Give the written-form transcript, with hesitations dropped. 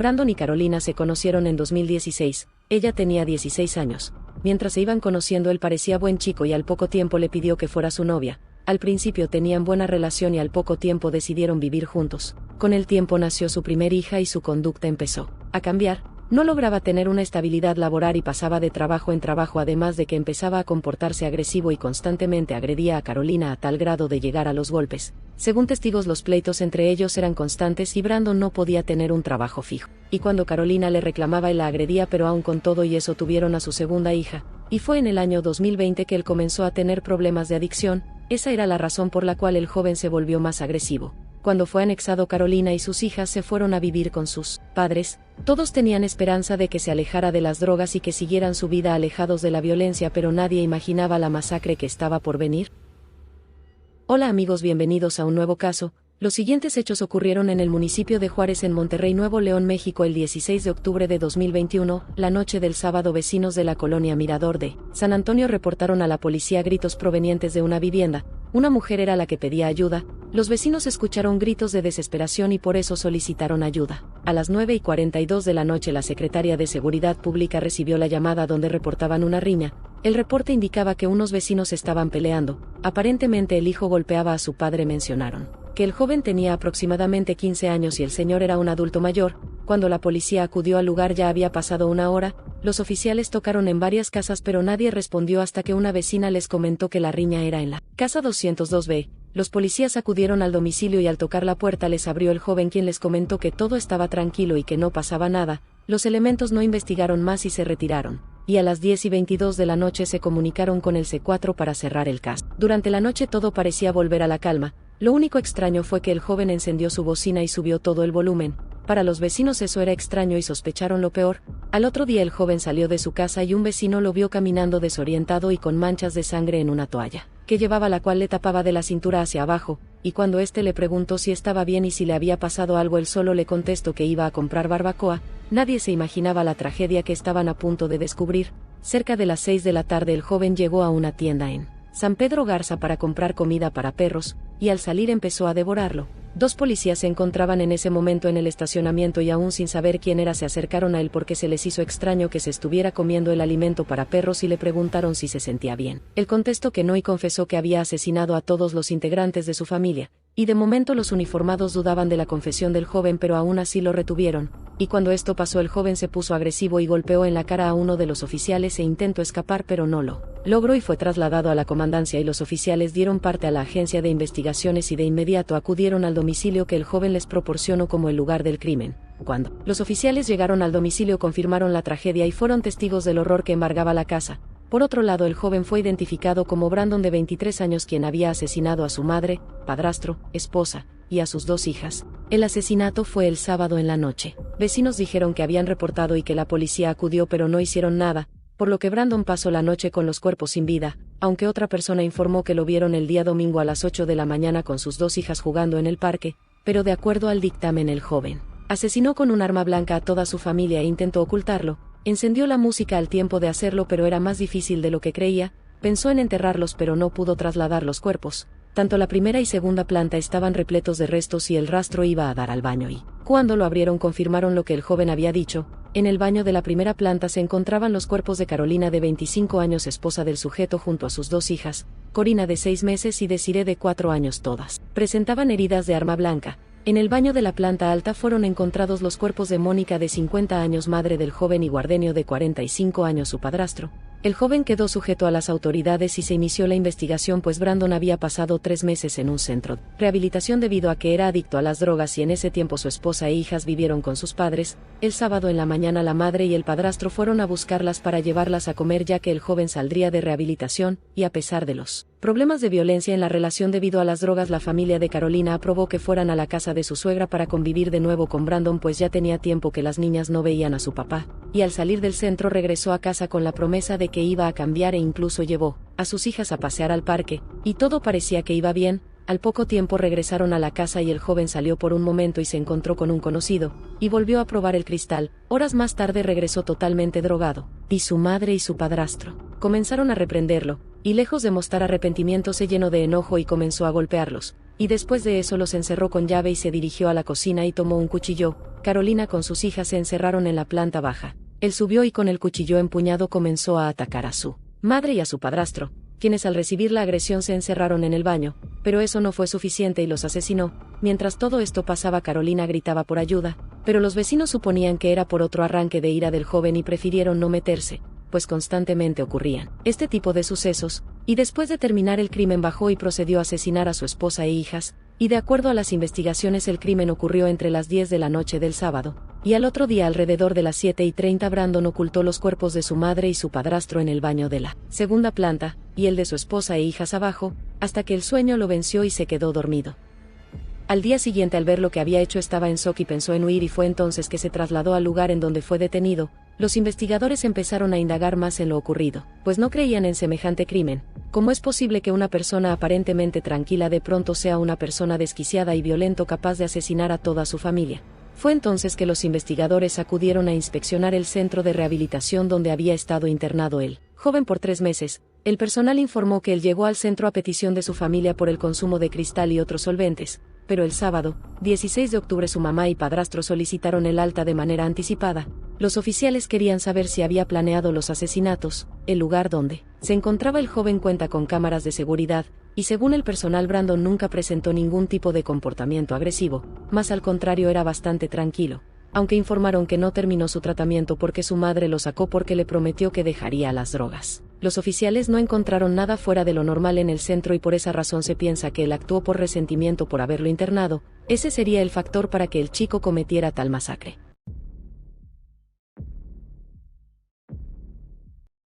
Brandon y Carolina se conocieron en 2016, ella tenía 16 años. Mientras se iban conociendo él parecía buen chico y al poco tiempo le pidió que fuera su novia. Al principio tenían buena relación y al poco tiempo decidieron vivir juntos. Con el tiempo nació su primer hija y su conducta empezó a cambiar. No lograba tener una estabilidad laboral y pasaba de trabajo en trabajo, además de que empezaba a comportarse agresivo y constantemente agredía a Carolina a tal grado de llegar a los golpes. Según testigos, los pleitos entre ellos eran constantes y Brandon no podía tener un trabajo fijo. Y cuando Carolina le reclamaba él la agredía, pero aún con todo y eso tuvieron a su segunda hija. Y fue en el año 2020 que él comenzó a tener problemas de adicción. Esa era la razón por la cual el joven se volvió más agresivo. Cuando fue anexado, Carolina y sus hijas se fueron a vivir con sus padres. Todos tenían esperanza de que se alejara de las drogas y que siguieran su vida alejados de la violencia, pero nadie imaginaba la masacre que estaba por venir. Hola amigos, bienvenidos a un nuevo caso. Los siguientes hechos ocurrieron en el municipio de Juárez, en Monterrey, Nuevo León, México, el 16 de octubre de 2021, la noche del sábado. Vecinos de la colonia Mirador de San Antonio reportaron a la policía gritos provenientes de una vivienda. Una mujer era la que pedía ayuda. Los vecinos escucharon gritos de desesperación y por eso solicitaron ayuda. A las 9:42 de la noche, la secretaria de Seguridad Pública recibió la llamada donde reportaban una riña. El reporte indicaba que unos vecinos estaban peleando. Aparentemente el hijo golpeaba a su padre. Mencionaron que el joven tenía aproximadamente 15 años y el señor era un adulto mayor. Cuando la policía acudió al lugar ya había pasado una hora. Los oficiales tocaron en varias casas pero nadie respondió hasta que una vecina les comentó que la riña era en la casa 202B. Los policías acudieron al domicilio y al tocar la puerta les abrió el joven, quien les comentó que todo estaba tranquilo y que no pasaba nada. Los elementos no investigaron más y se retiraron. Y a las 10:22 de la noche se comunicaron con el C4 para cerrar el caso. Durante la noche todo parecía volver a la calma. Lo único extraño fue que el joven encendió su bocina y subió todo el volumen. Para los vecinos eso era extraño y sospecharon lo peor. Al otro día el joven salió de su casa y un vecino lo vio caminando desorientado y con manchas de sangre en una toalla que llevaba, la cual le tapaba de la cintura hacia abajo, y cuando éste le preguntó si estaba bien y si le había pasado algo, él solo le contestó que iba a comprar barbacoa. Nadie se imaginaba la tragedia que estaban a punto de descubrir. Cerca de las 6 de la tarde el joven llegó a una tienda en San Pedro Garza para comprar comida para perros, y al salir empezó a devorarlo. 2 policías se encontraban en ese momento en el estacionamiento y aún sin saber quién era se acercaron a él porque se les hizo extraño que se estuviera comiendo el alimento para perros y le preguntaron si se sentía bien. Él contestó que no y confesó que había asesinado a todos los integrantes de su familia. Y de momento los uniformados dudaban de la confesión del joven, pero aún así lo retuvieron. Y cuando esto pasó el joven se puso agresivo y golpeó en la cara a uno de los oficiales e intentó escapar, pero no lo logró y fue trasladado a la comandancia y los oficiales dieron parte a la agencia de investigaciones y de inmediato acudieron al domicilio que el joven les proporcionó como el lugar del crimen. Cuando los oficiales llegaron al domicilio confirmaron la tragedia y fueron testigos del horror que embargaba la casa. Por otro lado, el joven fue identificado como Brandon, de 23 años, quien había asesinado a su madre, padrastro, esposa y a sus 2 hijas. El asesinato fue el sábado en la noche. Vecinos dijeron que habían reportado y que la policía acudió pero no hicieron nada, por lo que Brandon pasó la noche con los cuerpos sin vida, aunque otra persona informó que lo vieron el día domingo a las 8 de la mañana con sus 2 hijas jugando en el parque, pero de acuerdo al dictamen el joven asesinó con un arma blanca a toda su familia e intentó ocultarlo. Encendió la música al tiempo de hacerlo, pero era más difícil de lo que creía. Pensó en enterrarlos pero no pudo trasladar los cuerpos. Tanto la primera y segunda planta estaban repletos de restos y el rastro iba a dar al baño y, cuando lo abrieron, confirmaron lo que el joven había dicho. En el baño de la primera planta se encontraban los cuerpos de Carolina, de 25 años, esposa del sujeto, junto a sus 2 hijas, Corina de 6 meses y Desiree de 4 años. Todas presentaban heridas de arma blanca. En el baño de la planta alta fueron encontrados los cuerpos de Mónica, de 50 años, madre del joven, y Guardenio, de 45 años, su padrastro. El joven quedó sujeto a las autoridades y se inició la investigación, pues Brandon había pasado 3 meses en un centro de rehabilitación debido a que era adicto a las drogas y en ese tiempo su esposa e hijas vivieron con sus padres. El sábado en la mañana la madre y el padrastro fueron a buscarlas para llevarlas a comer, ya que el joven saldría de rehabilitación, y a pesar de los problemas de violencia en la relación debido a las drogas, la familia de Carolina aprobó que fueran a la casa de su suegra para convivir de nuevo con Brandon, pues ya tenía tiempo que las niñas no veían a su papá, y al salir del centro regresó a casa con la promesa de que iba a cambiar e incluso llevó a sus hijas a pasear al parque, y todo parecía que iba bien. Al poco tiempo regresaron a la casa y el joven salió por un momento y se encontró con un conocido, y volvió a probar el cristal. Horas más tarde regresó totalmente drogado, y su madre y su padrastro comenzaron a reprenderlo, y lejos de mostrar arrepentimiento se llenó de enojo y comenzó a golpearlos. y después de eso los encerró con llave y se dirigió a la cocina y tomó un cuchillo. Carolina con sus hijas se encerraron en la planta baja. Él subió y con el cuchillo empuñado comenzó a atacar a su madre y a su padrastro, quienes al recibir la agresión se encerraron en el baño, pero eso no fue suficiente y los asesinó. Mientras todo esto pasaba, Carolina gritaba por ayuda, pero los vecinos suponían que era por otro arranque de ira del joven y prefirieron no meterse, pues constantemente ocurrían este tipo de sucesos, y después de terminar el crimen bajó y procedió a asesinar a su esposa e hijas, y de acuerdo a las investigaciones el crimen ocurrió entre las 10 de la noche del sábado, y al otro día alrededor de las 7:30 Brandon ocultó los cuerpos de su madre y su padrastro en el baño de la segunda planta, y el de su esposa e hijas abajo, hasta que el sueño lo venció y se quedó dormido. Al día siguiente, al ver lo que había hecho, estaba en shock y pensó en huir, y fue entonces que se trasladó al lugar en donde fue detenido. Los investigadores empezaron a indagar más en lo ocurrido, pues no creían en semejante crimen. ¿Cómo es posible que una persona aparentemente tranquila de pronto sea una persona desquiciada y violento capaz de asesinar a toda su familia? Fue entonces que los investigadores acudieron a inspeccionar el centro de rehabilitación donde había estado internado el joven por 3 meses. El personal informó que él llegó al centro a petición de su familia por el consumo de cristal y otros solventes, pero el sábado, 16 de octubre, su mamá y padrastro solicitaron el alta de manera anticipada. Los oficiales querían saber si había planeado los asesinatos. El lugar donde se encontraba el joven cuenta con cámaras de seguridad, y según el personal, Brandon nunca presentó ningún tipo de comportamiento agresivo, más al contrario era bastante tranquilo. Aunque informaron que no terminó su tratamiento porque su madre lo sacó porque le prometió que dejaría las drogas. Los oficiales no encontraron nada fuera de lo normal en el centro y por esa razón se piensa que él actuó por resentimiento por haberlo internado. Ese sería el factor para que el chico cometiera tal masacre.